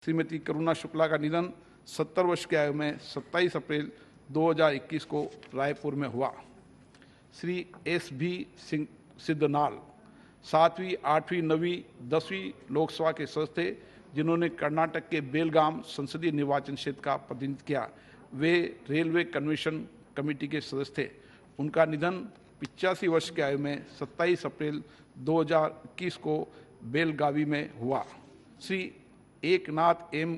श्रीमती करुणा शुक्ला का निधन 70 वर्ष की आयु में 27 अप्रैल 2021 को रायपुर में हुआ। श्री S.B. सिद्धनाल 7वीं, 8वीं, 9वीं, 10वीं लोकसभा के सदस्य थे, जिन्होंने कर्नाटक के बेलगाम संसदीय निर्वाचन क्षेत्र का प्रतिनिधित्व किया। वे रेलवे कन्वेंशन कमेटी के सदस्य थे। उनका निधन 85 वर्ष की आयु में 27 अप्रैल 2021 को बेलगावी में हुआ। श्री एकनाथ एम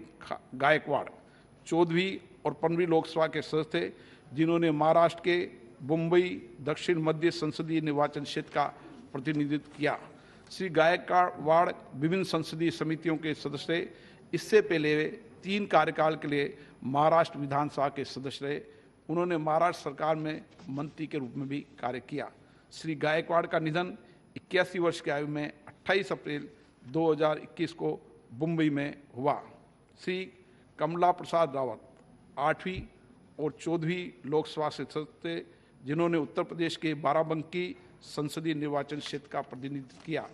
गायकवाड़ 14वीं और 15वीं लोकसभा के सदस्य थे, जिन्होंने महाराष्ट्र के मुंबई दक्षिण मध्य संसदीय निर्वाचन क्षेत्र का प्रतिनिधित्व किया। श्री गायकवाड़ विभिन्न संसदीय समितियों के सदस्य रहे। इससे पहले वे 3 कार्यकाल के लिए महाराष्ट्र विधानसभा के सदस्य रहे। उन्होंने महाराष्ट्र सरकार में मंत्री के रूप में भी कार्य किया। श्री गायकवाड़ का निधन 81 वर्ष की आयु में 28 अप्रैल 2021 को मुंबई में हुआ। श्री कमला प्रसाद रावत 8वीं और 14वीं लोकसभा से सदस्य थे, जिन्होंने उत्तर प्रदेश के बाराबंकी संसदीय निर्वाचन क्षेत्र का प्रतिनिधित्व किया।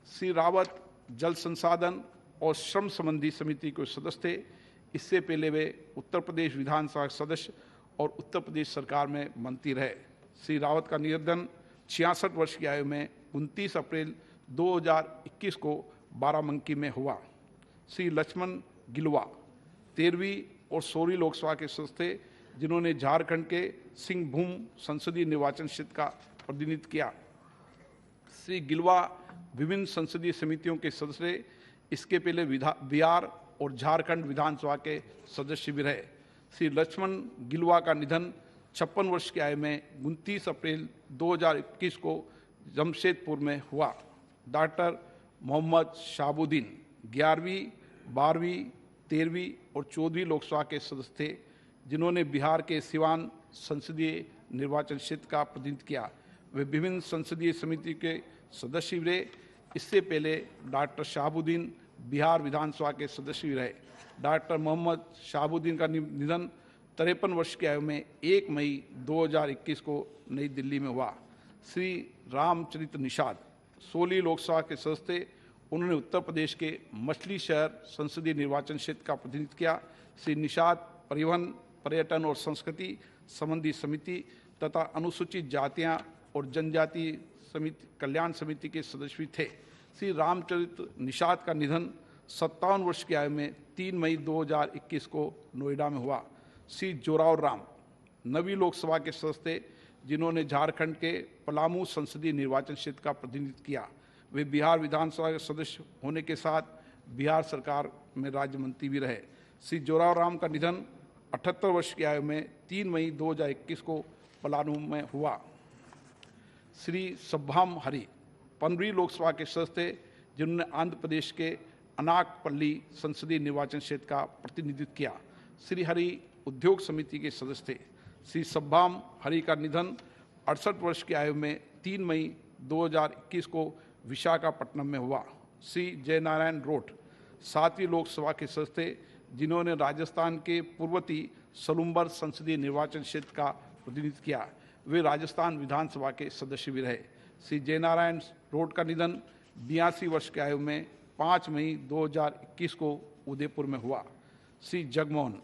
श्री रावत जल संसाधन और श्रम संबंधी समिति के सदस्य थे। इससे पहले वे उत्तर प्रदेश विधानसभा सदस्य और उत्तर प्रदेश सरकार में मंत्री रहे। श्री रावत का निधन 66 वर्ष की आयु में 29 अप्रैल 2021 को बाराबंकी में हुआ। श्री लक्ष्मण गिलुआ 13वीं और 16वीं लोकसभा के सदस्य थे, जिन्होंने झारखंड के सिंहभूम संसदीय निर्वाचन क्षेत्र का प्रतिनिधित्व किया। श्री गिलुआ विभिन्न संसदीय समितियों के सदस्य रहे। इसके पहले बिहार और झारखंड विधानसभा के सदस्य भी रहे। श्री लक्ष्मण गिलुआ का निधन 56 वर्ष की आयु में 29 अप्रैल 2021 को जमशेदपुर में हुआ। डॉक्टर मोहम्मद शहाबुद्दीन 11वीं, 12वीं, 13वीं और 14वीं लोकसभा के सदस्य थे, जिन्होंने बिहार के सिवान संसदीय निर्वाचन क्षेत्र का प्रतिनिधित्व किया। वे विभिन्न संसदीय समिति के सदस्य भी रहे। इससे पहले डॉक्टर शहाबुद्दीन बिहार विधानसभा के सदस्य भी रहे। डॉक्टर मोहम्मद शहाबुद्दीन का निधन 53 वर्ष की आयु में 1 मई 2021 को नई दिल्ली में हुआ। श्री रामचरित्र निषाद 16वीं लोकसभा के सदस्य थे। उन्होंने उत्तर प्रदेश के मछली शहर संसदीय निर्वाचन क्षेत्र का प्रतिनिधित्व किया। श्री निषाद परिवहन, पर्यटन और संस्कृति संबंधी समिति तथा अनुसूचित जातियां और जनजाति समिति कल्याण समिति के सदस्य भी थे। श्री रामचरित्र निषाद का निधन 57 वर्ष की आयु में 3 मई 2021 को नोएडा में हुआ। श्री जोरावर राम 9वीं लोकसभा के सदस्य थे, जिन्होंने झारखंड के पलामू संसदीय निर्वाचन क्षेत्र का प्रतिनिधित्व किया। वे बिहार विधानसभा के सदस्य होने के साथ बिहार सरकार में राज्य मंत्री भी रहे। श्री जोरावर राम का निधन 78 वर्ष की आयु में 3 मई 2021 को पलामू में हुआ। श्री सब्बाम हरि 15वीं लोकसभा के सदस्य थे, जिन्होंने आंध्र प्रदेश के अनाकपल्ली संसदीय निर्वाचन क्षेत्र का प्रतिनिधित्व किया। श्री हरि उद्योग समिति के सदस्य थे। श्री सब्बाम हरि का निधन 68 वर्ष की आयु में 3 मई 2021 को विशाखापट्टनम में हुआ। श्री जयनारायण रोट 7वीं लोकसभा के सदस्य थे, जिन्होंने राजस्थान के पूर्वती सलूम्बर संसदीय निर्वाचन क्षेत्र का प्रतिनिधित्व किया। वे राजस्थान विधानसभा के सदस्य भी रहे। श्री जयनारायण रोट का निधन 82 वर्ष की आयु में 5 मई 2021 को उदयपुर में हुआ। श्री जगमोहन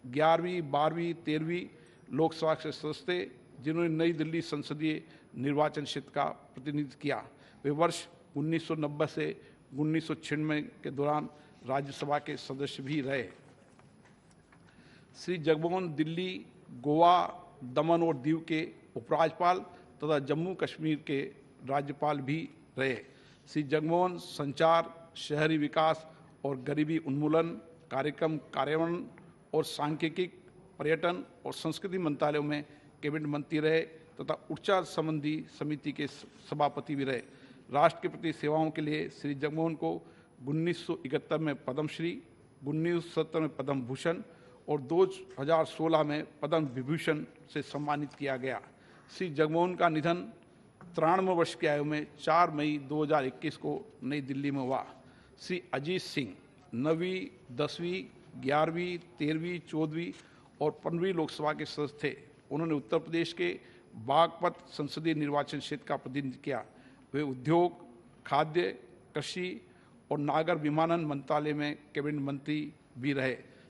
11वीं, 12वीं, 13वीं लोकसभा के सदस्य थे, जिन्होंने नई दिल्ली संसदीय निर्वाचन क्षेत्र का प्रतिनिधित्व किया। वे वर्ष 1990 से 1996 के दौरान राज्यसभा के सदस्य भी रहे। श्री जगमोहन दिल्ली, गोवा, दमन और दीव के उपराज्यपाल तथा जम्मू कश्मीर के राज्यपाल भी रहे। श्री जगमोहन संचार, शहरी विकास और गरीबी उन्मूलन कार्यक्रम कार्यान्वयन और सांख्यिकी, पर्यटन और संस्कृति मंत्रालयों में कैबिनेट मंत्री रहे तथा ऊर्जा संबंधी समिति के सभापति भी रहे। राष्ट्र के प्रति सेवाओं के लिए श्री जगमोहन को 1971 में पद्मश्री, 1970 में पद्म भूषण और 2016 में पद्म विभूषण से सम्मानित किया गया। श्री जगमोहन का निधन 93 वर्ष की आयु में 4 मई 2021 को नई दिल्ली में हुआ। श्री अजीत सिंह 9वीं, 10वीं, 11वीं, 13वीं, 14वीं और 15वीं लोकसभा के सदस्य थे। उन्होंने उत्तर प्रदेश के बागपत संसदीय निर्वाचन क्षेत्र का प्रतिनिधित्व किया। वे उद्योग, खाद्य, कृषि और नागर विमानन मंत्रालय में कैबिनेट मंत्री भी रहे।